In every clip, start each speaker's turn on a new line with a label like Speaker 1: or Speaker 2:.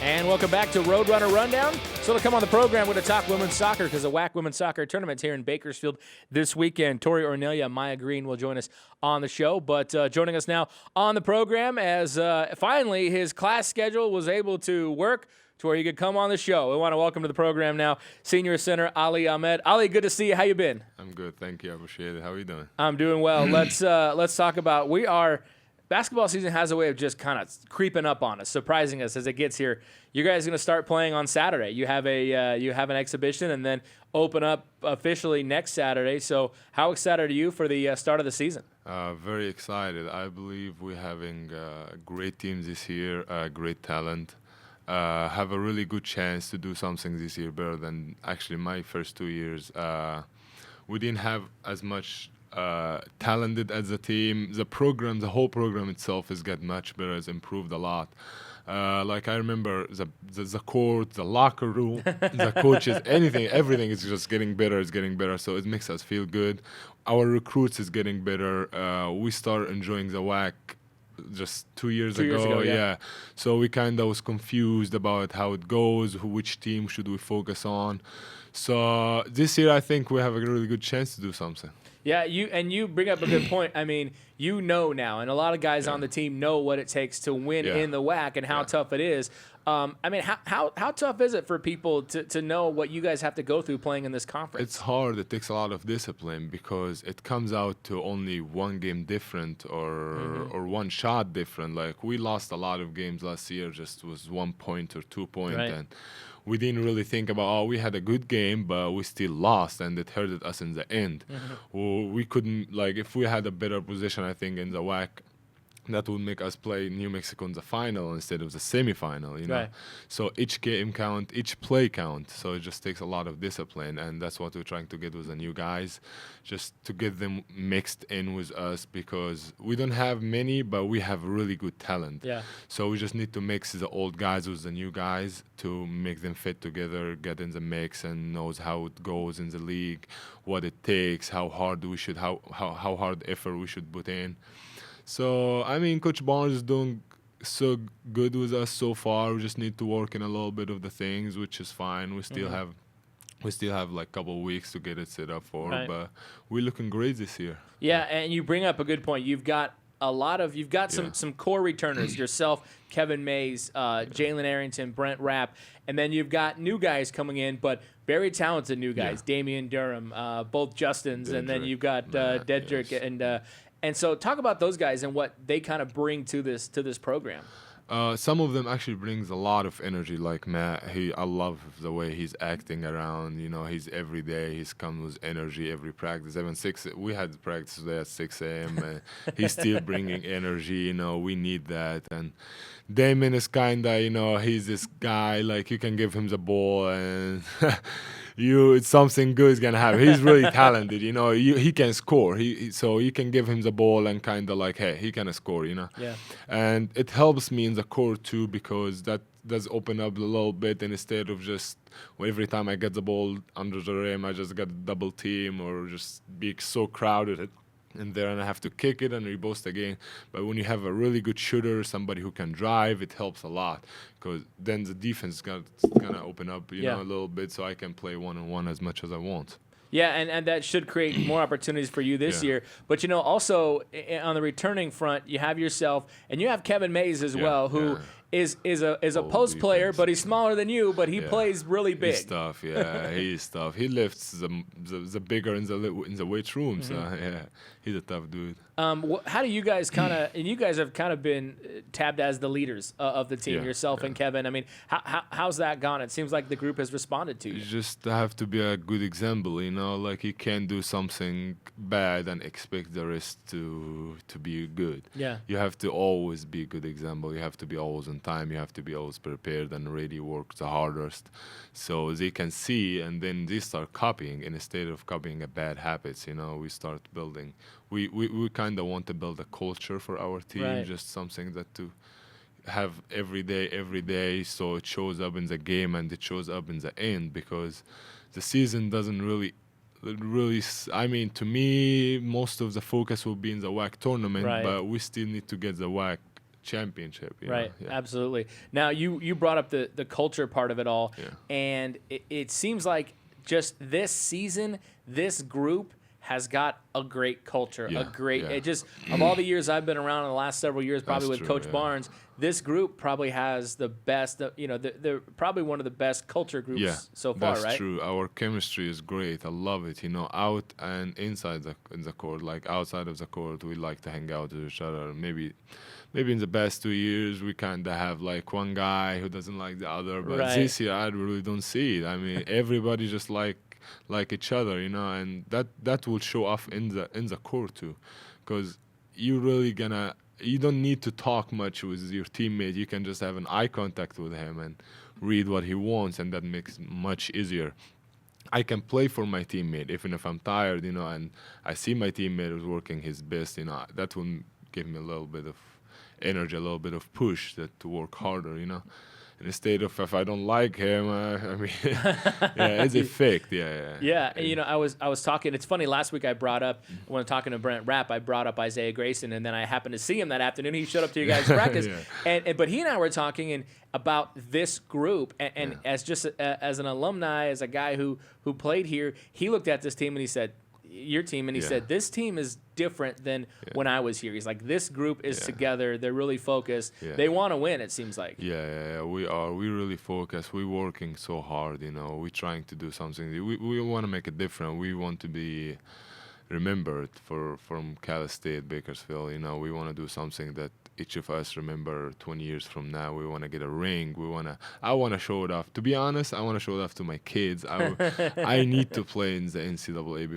Speaker 1: And welcome back to Roadrunner Rundown. So to come on the program, we're going to talk women's soccer because the WAC Women's Soccer Tournament's here in Bakersfield this weekend. Tori Ornelia, Maya Green will join us on the show. But joining us now on the program as finally his class schedule was able to work to where he could come on the show. We want to welcome to the program now Senior Center Aly Ahmed. Aly, good to see you. How you been?
Speaker 2: I'm good, thank you. I appreciate it. How are you doing?
Speaker 1: I'm doing well. Let's talk about basketball season has a way of just kind of creeping up on us, surprising us as it gets here. You guys are going to start playing on Saturday. You have an exhibition and then open up officially next Saturday. So how excited are you for the start of the season?
Speaker 2: Very excited. I believe we're having great teams this year, great talent. Have a really good chance to do something this year better than actually my first 2 years. We didn't have as much talented as a team. The whole program itself has got much better, has improved a lot. Like I remember the court, the locker room, the coaches, everything is just getting better. It's getting better, so it makes us feel good. Our recruits is getting better. We started enjoying the WAC just 2 years ago. Yeah. So we kind of was confused about how it goes, which team should we focus on. So this year I think we have a really good chance to do something.
Speaker 1: Yeah, you bring up a good point. I mean, you know now, and a lot of guys on the team know what it takes to win in the WAC and how tough it is. I mean, how tough is it for people to know what you guys have to go through playing in this conference?
Speaker 2: It's hard. It takes a lot of discipline because it comes out to only one game different or one shot different. Like we lost a lot of games last year, just was 1 point or 2 point, and we didn't really think about, we had a good game, but we still lost, and it hurted us in the end. We couldn't, like, if we had a better position, I think, in the WAC, that would make us play New Mexico in the final instead of the semifinal, you know.
Speaker 1: Right.
Speaker 2: So each game count, each play count. So it just takes a lot of discipline, and that's what we're trying to get with the new guys, just to get them mixed in with us because we don't have many, but we have really good talent.
Speaker 1: Yeah.
Speaker 2: So we just need to mix the old guys with the new guys to make them fit together, get in the mix, and knows how it goes in the league, what it takes, how hard hard effort we should put in. So, I mean, Coach Barnes is doing so good with us so far. We just need to work in a little bit of the things, which is fine. We still have like a couple of weeks to get it set up for, but we're looking great this year.
Speaker 1: Yeah, and you bring up a good point. You've got some core returners, yourself, Kevin Mays, Jalen Arrington, Brent Rapp, and then you've got new guys coming in, but very talented new guys, Damian Durham, both Justins, and then you've got Dedrick and so talk about those guys and what they kind of bring to this program.
Speaker 2: Some of them actually brings a lot of energy, like Matt. I love the way he's acting around. You know, he's every day. He's come with energy every practice. Even we had practice today at 6 a.m. He's still bringing energy. You know, we need that. And Damon is kinda, you know, he's this guy. Like you can give him the ball and. It's something good is gonna happen. He's really talented, you know. He can score. So you can give him the ball and kind of like, hey, he can score, you know. Yeah. And it helps me in the core too because that does open up a little bit. And instead of just every time I get the ball under the rim, I just got a double team or just be so crowded. And then I have to kick it and reboast again. But when you have a really good shooter, somebody who can drive, it helps a lot because then the defense is gonna open up, you know, a little bit, so I can play one-on-one as much as I want. Yeah,
Speaker 1: and that should create more opportunities for you this year. But, you know, also on the returning front, you have yourself, and you have Kevin Mays as well, who is a post player, but he's smaller than you, but he plays really big.
Speaker 2: He's tough, he's tough. He lifts the bigger in the weight room, so he's a tough dude.
Speaker 1: How do you guys and you guys have kind of been tabbed as the leaders of the team, yourself and Kevin. I mean, how's that gone? It seems like the group has responded to you.
Speaker 2: You just have to be a good example, you know, like you can't do something bad and expect the rest to be good. Yeah. You have to always be a good example. You have to be always on time. You have to be always prepared and ready, work the hardest, so they can see, and then they start copying. Instead of copying a bad habits, you know, we start building. We kind of want to build a culture for our team, just something that to have every day, so it shows up in the game and it shows up in the end, because the season doesn't really, I mean, to me, most of the focus will be in the WAC tournament, but we still need to get the WAC championship.
Speaker 1: Right,
Speaker 2: Yeah.
Speaker 1: absolutely. Now, you brought up the culture part of it all,
Speaker 2: Yeah.
Speaker 1: and it seems like just this season, this group has got a great culture,
Speaker 2: Yeah,
Speaker 1: it just, of all the years I've been around in the last several years, probably
Speaker 2: That's
Speaker 1: with
Speaker 2: true,
Speaker 1: Coach
Speaker 2: yeah.
Speaker 1: Barnes, this group probably has the best, they're probably one of the best culture groups
Speaker 2: Yeah,
Speaker 1: so far,
Speaker 2: that's
Speaker 1: right?
Speaker 2: true. Our chemistry is great. I love it. Out and inside in the court. Like outside of the court, we like to hang out with each other. Maybe in the past 2 years, we kind of have like one guy who doesn't like the other. But
Speaker 1: Right.
Speaker 2: this year, I really don't see it. I mean, everybody just like each other, and that will show off in the court too, because you don't need to talk much with your teammate. You can just have an eye contact with him and read what he wants, and that makes it much easier. I can play for my teammate even if I'm tired, and I see my teammate is working his best, that will give me a little bit of energy, a little bit of push to work harder. And instead of if I don't like him, I mean, yeah, it's a fake, yeah.
Speaker 1: Yeah, I was talking. It's funny. Last week I brought up when talking to Brent Rapp, I brought up Isaiah Grayson, and then I happened to see him that afternoon. He showed up to you guys' practice, but he and I were talking about this group, and as just as an alumni, as a guy who played here, he looked at this team and he said, your team, and he said, this team is different than when I was here. He's like, this group is together. They're really focused. They want to win, it seems like.
Speaker 2: Yeah, we are. We really focus. We're working so hard, We're trying to do something. We want to make it different. We want to be remembered from Cal State, Bakersfield. We want to do something that each of us remember 20 years from now. We want to get a ring. I want to show it off. To be honest, I want to show it off to my kids. I need to play in the NCAA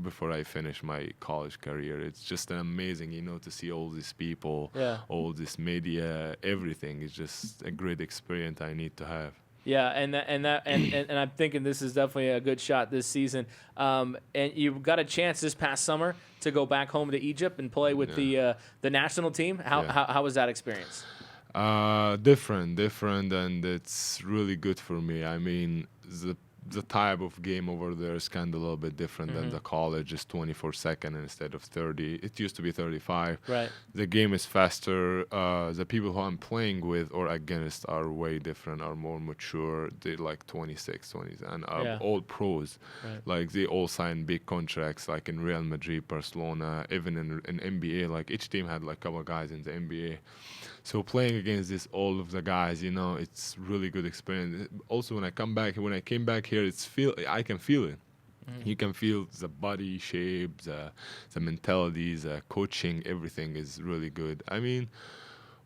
Speaker 2: before I finish my college career. It's just amazing, to see all these people, all this media, everything. It's just a great experience I need to have.
Speaker 1: Yeah, and I'm thinking this is definitely a good shot this season. And you got a chance this past summer to go back home to Egypt and play with the national team. How was that experience?
Speaker 2: Different, and it's really good for me. I mean, the type of game over there is kind of a little bit different than the college. It's 24-second instead of 30. It used to be 35.
Speaker 1: Right.
Speaker 2: The game is faster. The people who I'm playing with or against are way different, are more mature. They're like 26, 20, and are all pros.
Speaker 1: Right.
Speaker 2: Like they all signed big contracts, like in Real Madrid, Barcelona, even in NBA. Like each team had like a couple of guys in the NBA. So playing against all of the guys, it's really good experience. Also, when I came back here, I can feel it. You can feel the body shape, the mentality, the coaching, everything is really good. I mean,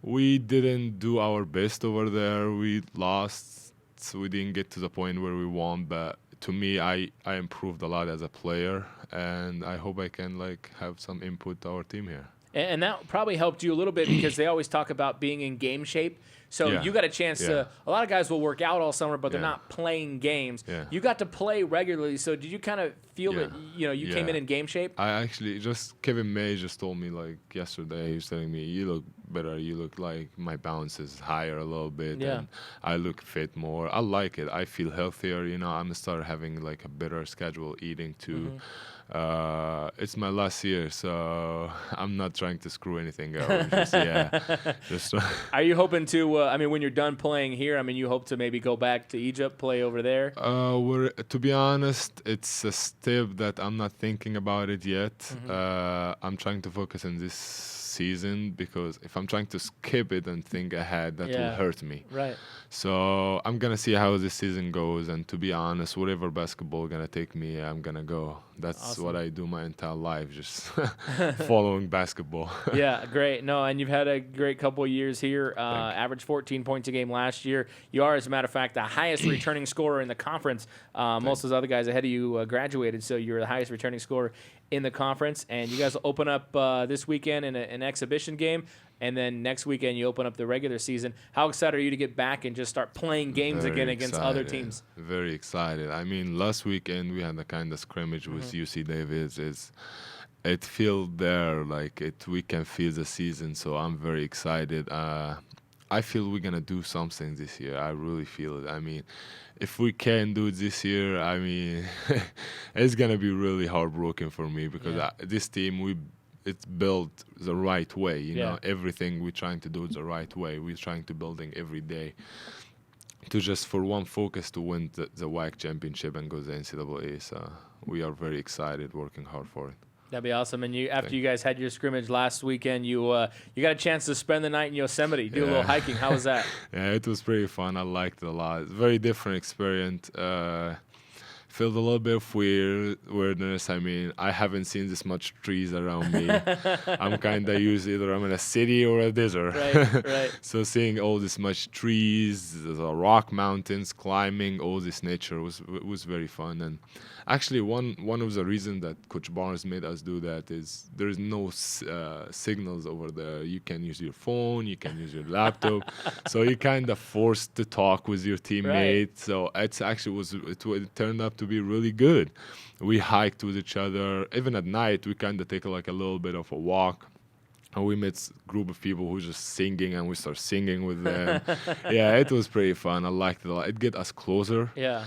Speaker 2: we didn't do our best over there. We lost, so we didn't get to the point where we won. But to me, I improved a lot as a player, and I hope I can have some input to our team here.
Speaker 1: And that probably helped you a little bit because they always talk about being in game shape. So you got a chance to – a lot of guys will work out all summer, but they're not playing games. You got to play regularly. So did you kind of feel that, you came in game shape?
Speaker 2: I actually – Kevin May just told me yesterday, he was telling me, you look better. You look like my bounce is higher a little bit.
Speaker 1: Yeah.
Speaker 2: And I look fit more. I like it. I feel healthier. I'm going to start having a better schedule eating too. It's my last year, so I'm not trying to screw anything up. Are
Speaker 1: you hoping to? When you're done playing here, you hope to maybe go back to Egypt, play over there.
Speaker 2: To be honest, it's a step that I'm not thinking about it yet. I'm trying to focus on this season, because if I'm trying to skip it and think ahead, that will hurt me.
Speaker 1: Right.
Speaker 2: So I'm gonna see how this season goes, and to be honest, wherever basketball gonna take me, I'm gonna go. That's awesome. What I do my entire life, just following basketball.
Speaker 1: Yeah, great. No, and you've had a great couple of years here. Averaged 14 points a game last year. You are, as a matter of fact, the highest returning scorer in the conference. Most of those other guys ahead of you graduated, so you're the highest returning scorer in the conference. And you guys will open up this weekend in an exhibition game, and then next weekend you open up the regular season. How excited are you to get back and just start playing games again against other teams?
Speaker 2: Very excited. Last weekend we had a kind of scrimmage with UC Davis. It feels there, we can feel the season, so I'm very excited. I feel we're going to do something this year. I really feel it. If we can do it this year, it's going to be really heartbroken for me, because this team, it's built the right way. You
Speaker 1: Yeah.
Speaker 2: know, everything we're trying to do the right way. We're trying to building every day to just for one focus to win the WAC championship and go to the NCAA. So we are very excited, working hard for it.
Speaker 1: That'd be awesome. And after you guys had your scrimmage last weekend, you got a chance to spend the night in Yosemite, do a little hiking. How was that?
Speaker 2: Yeah, it was pretty fun. I liked it a lot. It's a very different experience. Felt a little bit of weirdness. I mean, I haven't seen this much trees around me. I'm kind of used either I'm in a city or a desert.
Speaker 1: Right.
Speaker 2: So seeing all this much trees, the rock mountains, climbing, all this nature was very fun. And actually, one of the reasons that Coach Barnes made us do that is there is no signals over there. You can use your phone, you can use your laptop, so you're kind of forced to talk with your teammate.
Speaker 1: Right.
Speaker 2: So it's actually it turned up to be really good. We hiked with each other. Even at night, we kind of take like a little bit of a walk. And we met a group of people who just singing, and we start singing with them. Yeah, it was pretty fun. I liked it a lot. It get us closer.
Speaker 1: Yeah.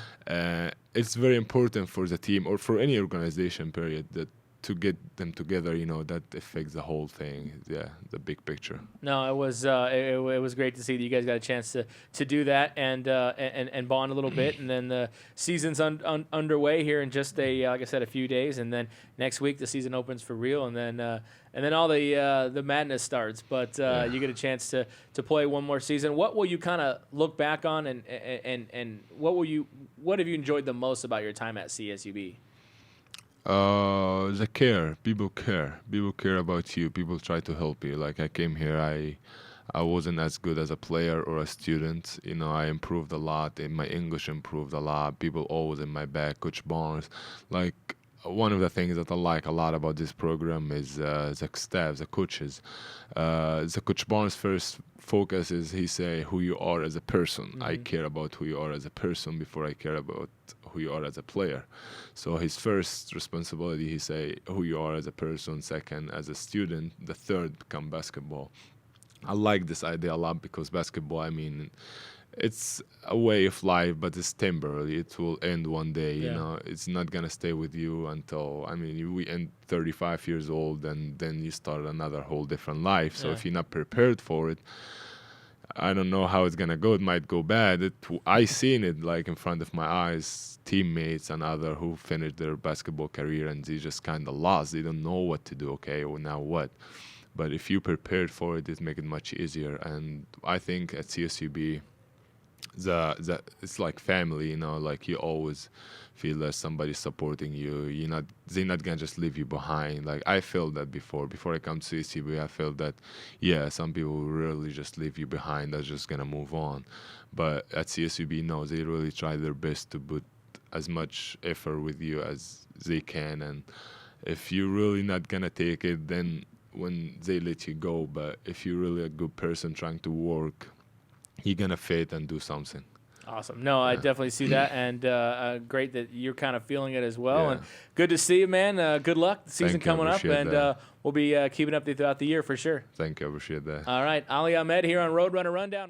Speaker 2: It's very important for the team or for any organization, period, that to get them together, you know, that affects the whole thing. Yeah, the big picture.
Speaker 1: No, it was it was great to see that you guys got a chance to do that and bond a little bit, and then the season's underway here in just like I said, a few days, and then next week the season opens for real, and then all the madness starts. But you get a chance to play one more season. What will you kind of look back on, and what have you enjoyed the most about your time at CSUB?
Speaker 2: The care. People care about you. People try to help you. Like I came here, I wasn't as good as a player or a student. You know, I improved a lot, and my English improved a lot. People always in my back. Coach Barnes, like one of the things that I like a lot about this program is the staff, the coaches. The Coach Barnes' first focus is he say who you are as a person.
Speaker 1: Mm-hmm.
Speaker 2: I care about who you are as a person before I care about who you are as a player. So his first responsibility, he say who you are as a person, second as a student, the third become basketball. I like this idea a lot because basketball, I mean, it's a way of life, but it's temporary. It will end one day, you know. It's not going to stay with you until, I mean, we end 35 years old, and then you start another whole different life. So if you're not prepared for it, I don't know how it's going to go. It might go bad. I seen it like in front of my eyes, teammates and other who finished their basketball career, and they just kind of lost. They don't know what to do. Okay, well, now what? But if you prepared for it, it make it much easier. And I think at CSUB, it's like family, you know, like you always feel that somebody's supporting you. They're not gonna just leave you behind. Like I felt that before I come to CSUB, I felt that some people will really just leave you behind. They're just gonna move on. But at CSUB, no, they really try their best to put as much effort with you as they can. And if you're really not gonna take it, then when they let you go. But if you're really a good person trying to work, you're gonna fit and do something.
Speaker 1: Awesome. No, I definitely see that, and great that you're kind of feeling it as well.
Speaker 2: Yeah.
Speaker 1: And good to see you, man. Good luck. The season
Speaker 2: Thank you,
Speaker 1: coming up,
Speaker 2: appreciate
Speaker 1: and
Speaker 2: that.
Speaker 1: we'll be keeping up throughout the year for sure.
Speaker 2: Thank you, I appreciate that.
Speaker 1: All right, Aly Ahmed here on Roadrunner Rundown.